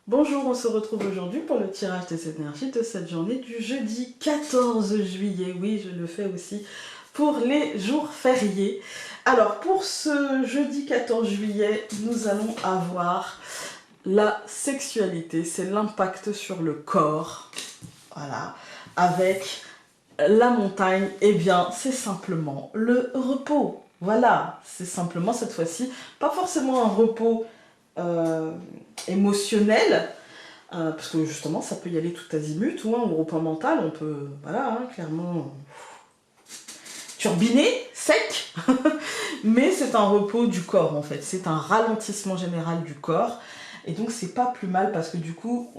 Bonjour, on se retrouve aujourd'hui pour le tirage des énergies de cette journée du jeudi 14 juillet. Oui, je le fais aussi pour les jours fériés. Alors, pour ce jeudi 14 juillet, nous allons avoir la sexualité, c'est l'impact sur le corps. Voilà, avec la montagne, eh bien, c'est simplement le repos. Voilà, c'est simplement cette fois-ci, pas forcément un repos euh, émotionnel, parce que justement, ça peut y aller tout azimut, ou au repos mental, on peut, voilà, clairement, turbiner, sec, mais c'est un repos du corps, en fait. C'est un ralentissement général du corps, et donc c'est pas plus mal, parce que du coup,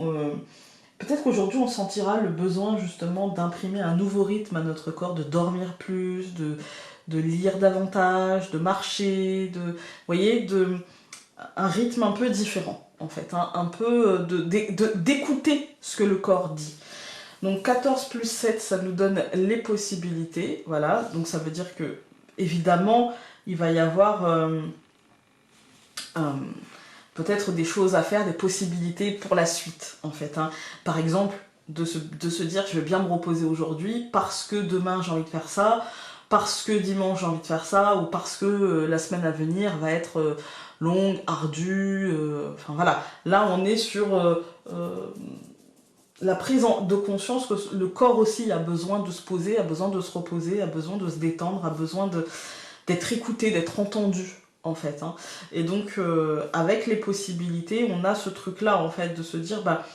peut-être qu'aujourd'hui, on sentira le besoin, justement, d'imprimer un nouveau rythme à notre corps, de dormir plus, de lire davantage, de marcher, vous voyez, un rythme un peu différent, en fait, hein, un peu d'écouter ce que le corps dit. Donc 14 plus 7, ça nous donne les possibilités, voilà, donc ça veut dire que, évidemment, il va y avoir peut-être des choses à faire, des possibilités pour la suite, en fait, hein. Par exemple, de se dire, je vais bien me reposer aujourd'hui, parce que demain j'ai envie de faire ça, parce que dimanche j'ai envie de faire ça, ou parce que la semaine à venir va être longue, ardue, enfin voilà. Là, on est sur la prise de conscience que le corps aussi a besoin de se poser, a besoin de se reposer, a besoin de se détendre, a besoin d'être écouté, d'être entendu, en fait, hein. Et donc, avec les possibilités, on a ce truc-là, en fait, de se dire, bah,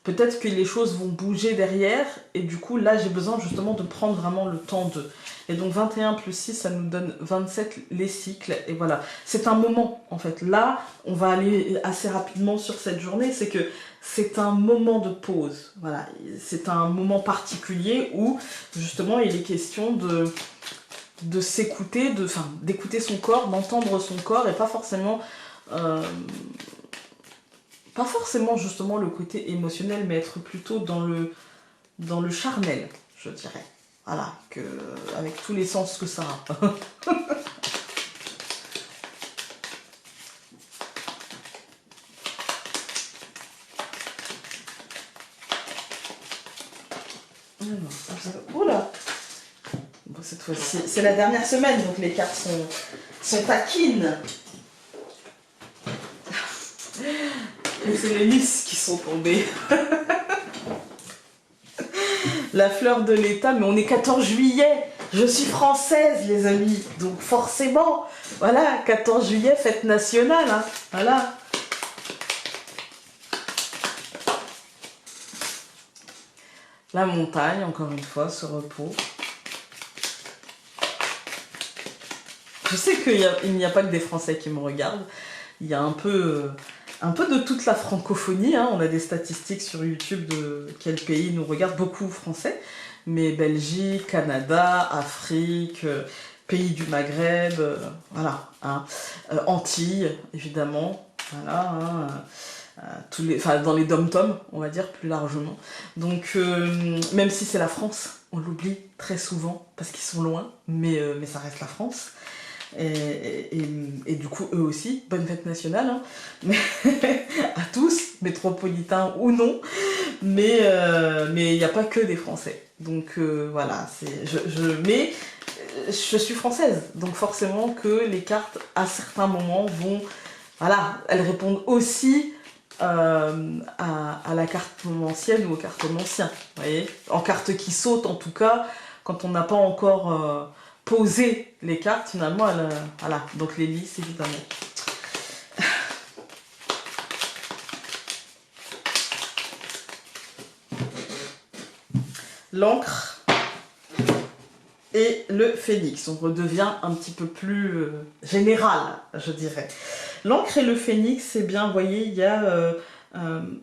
peut-être que les choses vont bouger derrière, et du coup, là, j'ai besoin justement de prendre vraiment le temps de. Et donc, 21 plus 6, ça nous donne 27 les cycles, et voilà. C'est un moment, en fait. Là, on va aller assez rapidement sur cette journée, c'est que c'est un moment de pause, voilà. C'est un moment particulier où, justement, il est question de s'écouter, d'écouter son corps, d'entendre son corps, et euh, pas forcément justement le côté émotionnel, mais être plutôt dans le charnel, je dirais. Voilà, avec tous les sens que ça a. Oula. Bon, cette fois-ci, c'est la dernière semaine, donc les cartes sont taquines. Et c'est les lys qui sont tombées. La fleur de l'état, mais on est 14 juillet. Je suis française, les amis. Donc forcément, voilà, 14 juillet, fête nationale. Hein, voilà. La montagne, encore une fois, ce repos. Je sais qu'il n'y a pas que des Français qui me regardent. Il y a un peu de toute la francophonie, hein. On a des statistiques sur YouTube de quel pays nous regarde, beaucoup français, mais Belgique, Canada, Afrique, pays du Maghreb, voilà, hein. Antilles, évidemment, voilà, hein. Dans les dom-toms, on va dire plus largement. Donc, même si c'est la France, on l'oublie très souvent parce qu'ils sont loin, mais ça reste la France. Et du coup, eux aussi, bonne fête nationale, hein. Mais à tous, métropolitains ou non, mais il n'y a pas que des Français. Donc voilà, mais je suis française, donc forcément que les cartes, à certains moments, voilà, elles répondent aussi à la carte ancienne ou aux cartes anciennes, vous voyez, en carte qui saute en tout cas, quand on n'a pas encore posé les cartes, finalement, voilà, donc les lys évidemment. L'encre et le phénix. On redevient un petit peu plus général, je dirais. L'encre et le phénix, c'est bien, vous voyez, il y a...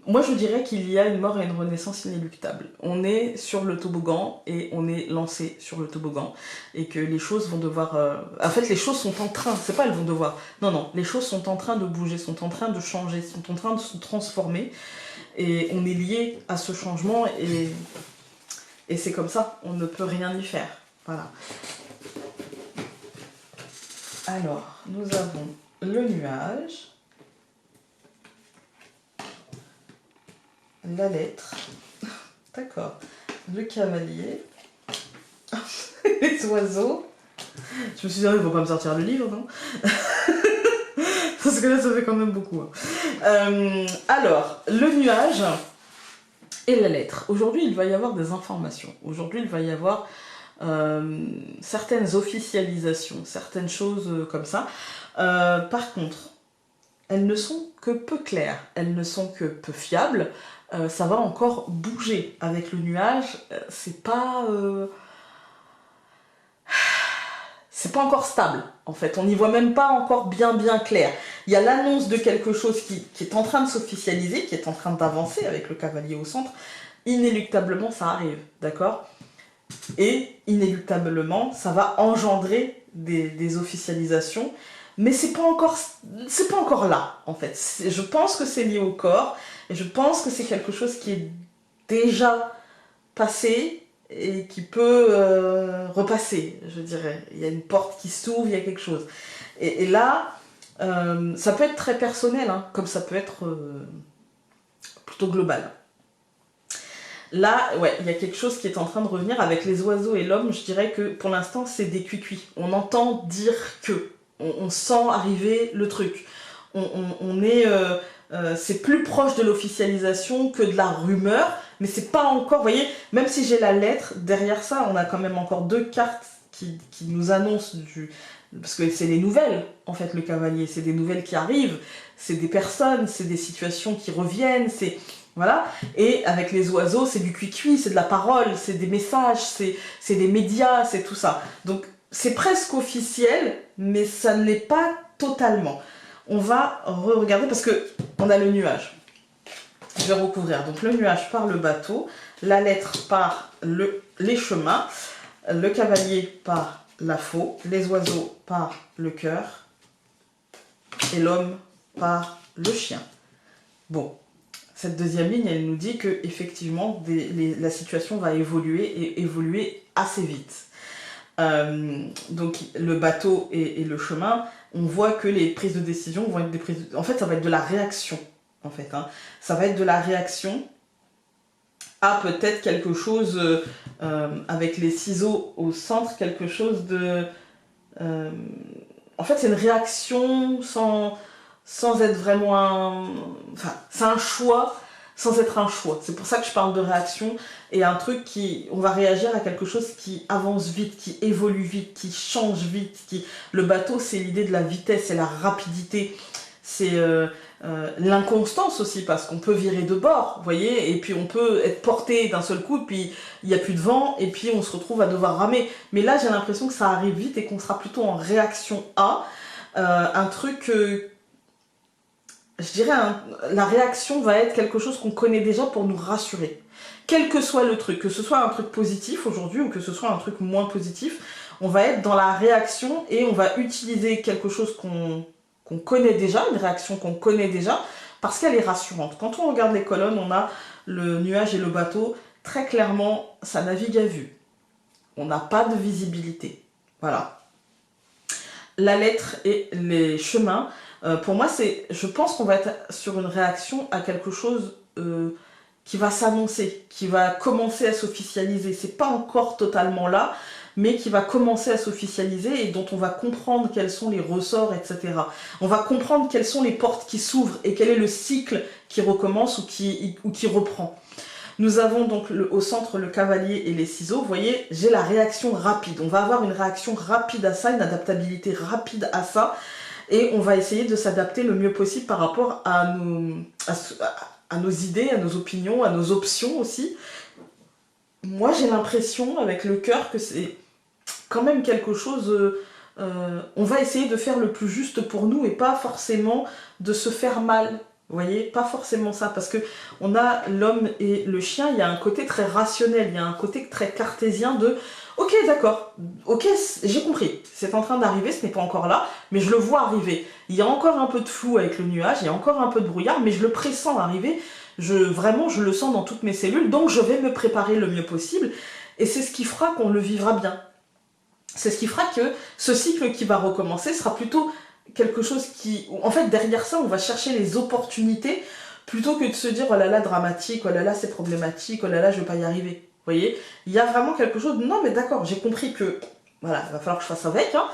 moi, je dirais qu'il y a une mort et une renaissance inéluctable. On est sur le toboggan et on est lancé sur le toboggan. Et que les choses vont devoir... En fait, les choses sont en train, c'est pas elles vont devoir... Non, non, les choses sont en train de bouger, sont en train de changer, sont en train de se transformer. Et on est lié à ce changement et c'est comme ça, on ne peut rien y faire. Voilà. Alors, nous avons le nuage, la lettre, d'accord, le cavalier, les oiseaux. Je me suis dit, il ne faut pas me sortir le livre, non? Parce que là, ça fait quand même beaucoup. Alors, le nuage et la lettre. Aujourd'hui, il va y avoir des informations. Aujourd'hui, il va y avoir certaines officialisations, certaines choses comme ça. Par contre, elles ne sont que peu claires, elles ne sont que peu fiables. Ça va encore bouger avec le nuage. C'est pas encore stable, en fait. On n'y voit même pas encore bien clair. Il y a l'annonce de quelque chose qui est en train de s'officialiser, qui est en train d'avancer avec le cavalier au centre. Inéluctablement, ça arrive, d'accord? Et inéluctablement, ça va engendrer des officialisations. Mais c'est pas encore là, en fait. Je pense que c'est lié au corps, et je pense que c'est quelque chose qui est déjà passé, et qui peut repasser, je dirais. Il y a une porte qui s'ouvre, il y a quelque chose. Et là, ça peut être très personnel, hein, comme ça peut être plutôt global. Là, ouais, il y a quelque chose qui est en train de revenir avec les oiseaux et l'homme. Je dirais que pour l'instant, c'est des cuicuis. On entend dire que. On sent arriver le truc. On est... c'est plus proche de l'officialisation que de la rumeur, mais c'est pas encore, vous voyez, même si j'ai la lettre, derrière ça, on a quand même encore deux cartes qui nous annoncent parce que c'est les nouvelles, en fait, le cavalier, c'est des nouvelles qui arrivent, c'est des personnes, c'est des situations qui reviennent, c'est... Voilà, et avec les oiseaux, c'est du cuicui, c'est de la parole, c'est des messages, c'est des médias, c'est tout ça. Donc, c'est presque officiel, mais ça ne l'est pas totalement. On va regarder parce que on a le nuage. Je vais recouvrir. Donc le nuage par le bateau, la lettre par les chemins, le cavalier par la faux, les oiseaux par le cœur et l'homme par le chien. Bon, cette deuxième ligne, elle nous dit que effectivement la situation va évoluer et évoluer assez vite. Donc le bateau et le chemin, on voit que les prises de décision vont être des prises en fait ça va être de la réaction en fait, hein. Ça va être de la réaction à peut-être quelque chose avec les ciseaux au centre, quelque chose de en fait c'est une réaction sans être vraiment enfin c'est un choix sans être un choix. C'est pour ça que je parle de réaction et un truc on va réagir à quelque chose qui avance vite, qui évolue vite, qui change vite. Le bateau, c'est l'idée de la vitesse, c'est la rapidité, c'est l'inconstance aussi, parce qu'on peut virer de bord, vous voyez, et puis on peut être porté d'un seul coup, puis il n'y a plus de vent, et puis on se retrouve à devoir ramer. Mais là, j'ai l'impression que ça arrive vite et qu'on sera plutôt en réaction à un truc... je dirais, la réaction va être quelque chose qu'on connaît déjà pour nous rassurer. Quel que soit le truc, que ce soit un truc positif aujourd'hui ou que ce soit un truc moins positif, on va être dans la réaction et on va utiliser quelque chose qu'on connaît déjà, une réaction qu'on connaît déjà, parce qu'elle est rassurante. Quand on regarde les colonnes, on a le nuage et le bateau, très clairement, ça navigue à vue. On n'a pas de visibilité. Voilà. La lettre et les chemins, pour moi, je pense qu'on va être sur une réaction à quelque chose qui va s'annoncer, qui va commencer à s'officialiser. C'est pas encore totalement là, mais qui va commencer à s'officialiser et dont on va comprendre quels sont les ressorts, etc. On va comprendre quelles sont les portes qui s'ouvrent et quel est le cycle qui recommence ou qui reprend. Nous avons donc au centre le cavalier et les ciseaux. Vous voyez, j'ai la réaction rapide. On va avoir une réaction rapide à ça, une adaptabilité rapide à ça. Et on va essayer de s'adapter le mieux possible par rapport à nos idées, à nos opinions, à nos options aussi. Moi, j'ai l'impression, avec le cœur, que c'est quand même quelque chose... on va essayer de faire le plus juste pour nous et pas forcément de se faire mal. Vous voyez, pas forcément ça, parce que on a l'homme et le chien, il y a un côté très rationnel, il y a un côté très cartésien de « Ok, d'accord, ok, j'ai compris, c'est en train d'arriver, ce n'est pas encore là, mais je le vois arriver. Il y a encore un peu de flou avec le nuage, il y a encore un peu de brouillard, mais je le pressens arriver, vraiment, je le sens dans toutes mes cellules, donc je vais me préparer le mieux possible, et c'est ce qui fera qu'on le vivra bien. C'est ce qui fera que ce cycle qui va recommencer sera plutôt... quelque chose qui... En fait, derrière ça, on va chercher les opportunités plutôt que de se dire oh là là dramatique, oh là là c'est problématique, oh là là je vais pas y arriver. Vous voyez, il y a vraiment quelque chose de non mais d'accord, j'ai compris que voilà, il va falloir que je fasse avec, hein,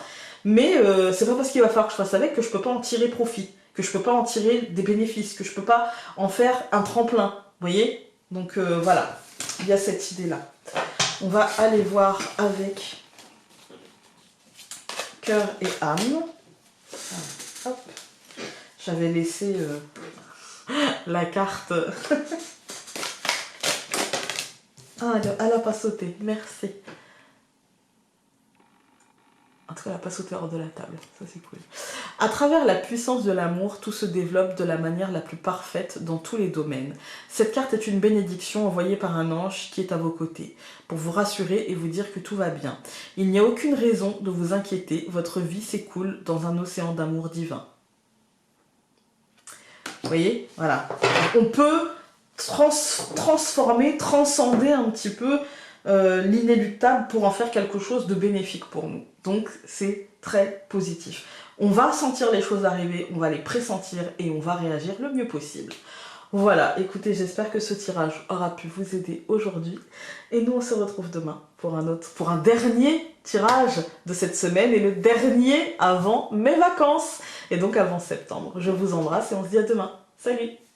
mais c'est pas parce qu'il va falloir que je fasse avec que je peux pas en tirer profit, que je peux pas en tirer des bénéfices, que je peux pas en faire un tremplin. Vous voyez, donc voilà, il y a cette idée là. On va aller voir avec cœur et âme. Ah, hop. J'avais laissé la carte. Ah, elle n'a pas sauté, merci. En tout cas, elle n'a pas sauté hors de la table, ça c'est cool. À travers la puissance de l'amour, tout se développe de la manière la plus parfaite dans tous les domaines. Cette carte est une bénédiction envoyée par un ange qui est à vos côtés, pour vous rassurer et vous dire que tout va bien. Il n'y a aucune raison de vous inquiéter, votre vie s'écoule dans un océan d'amour divin. Vous voyez, voilà. On peut transformer, transcender un petit peu l'inéluctable pour en faire quelque chose de bénéfique pour nous. Donc c'est très positif. On va sentir les choses arriver, on va les pressentir et on va réagir le mieux possible. Voilà, écoutez, j'espère que ce tirage aura pu vous aider aujourd'hui. Et nous, on se retrouve demain pour un dernier tirage de cette semaine et le dernier avant mes vacances. Et donc avant septembre. Je vous embrasse et on se dit à demain. Salut!